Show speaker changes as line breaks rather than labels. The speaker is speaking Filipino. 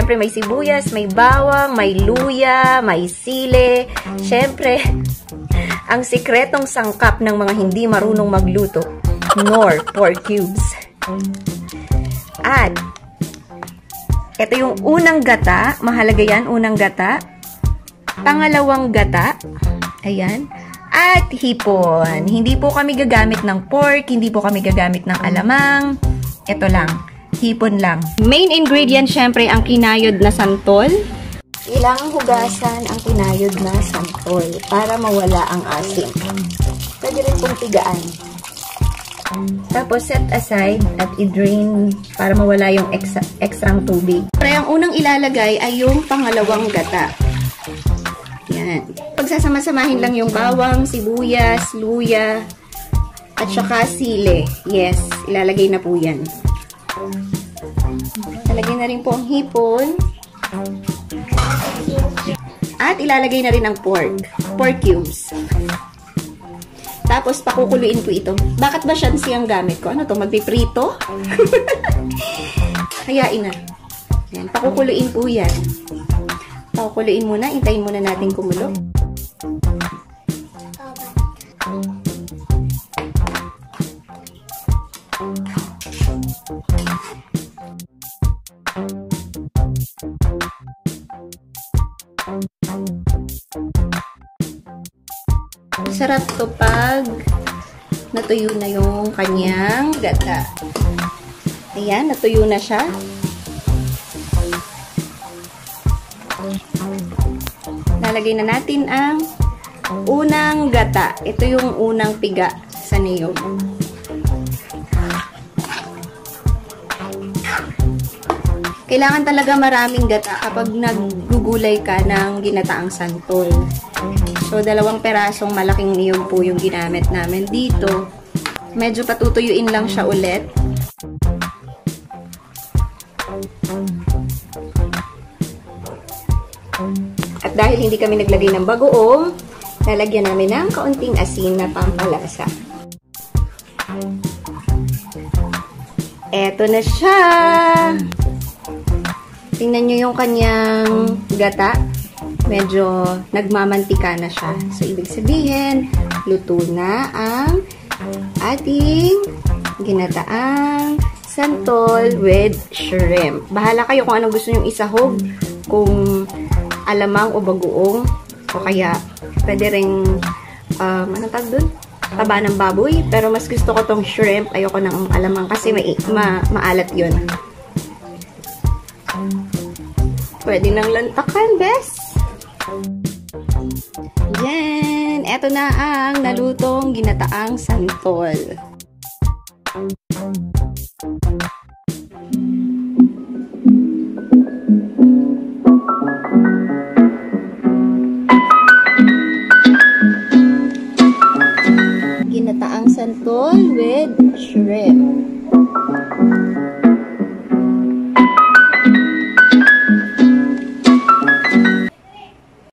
syempre may sibuyas, may bawang, may luya, may sili. Syempre, ang sikretong sangkap ng mga hindi marunong magluto, Knorr pork cubes. At, ito yung unang gata. Mahalaga yan, unang gata. Pangalawang gata. Ayan. At hipon. Hindi po kami gagamit ng pork, hindi po kami gagamit ng alamang. Ito lang. Hipon lang. Main ingredient, syempre, ang kinayod na santol. Kailangang hugasan ang kinayod na santol para mawala ang asim. Pwede rin pong tigaan. Tapos, set aside at i-drain para mawala yung extrang tubig. Pero ang unang ilalagay ay yung pangalawang gata. Yan. Pagsasama-samahin lang yung bawang, sibuyas, luya, at saka sili. Yes, ilalagay na po yan. Ilalagay na rin po ang hipon. At ilalagay na rin ang pork cubes. Tapos, pakukuluin po ito. Bakit ba shansi ang gamit ko? Ano to? Magpiprito? Hayain na. Yan. Pakukuluin po yan. Pakukuluin muna. Hintayin muna natin kumulo. Sarap to pag natuyo na yung kanyang gata. Ayan, natuyo na siya. Lalagay na natin ang unang gata. Ito yung unang piga sa niyog. Kailangan talaga maraming gata kapag naggugulay ka ng ginataang santol. So, 2 perasong malaking niyog po yung ginamit namin dito. Medyo patutuyuin lang siya ulit. At dahil hindi kami naglagay ng bagoong, lalagyan namin ng kaunting asin na pampalasa. Eto na siya! Tingnan nyo yung kanyang gata. Medyo nagmamantika na siya. So, ibig sabihin, luto na ang ating ginataang santol with shrimp. Bahala kayo kung anong gusto nyong isahog. Kung alamang o bagoong. O kaya, pwede rin, anong tawag dun? Taba ng baboy. Pero mas gusto ko tong shrimp. Ayoko ng alamang kasi maalat yun. Pwede nang lantakan, bes. Yan! Eto na ang nalutong ginataang santol. Ginataang santol with shrimp.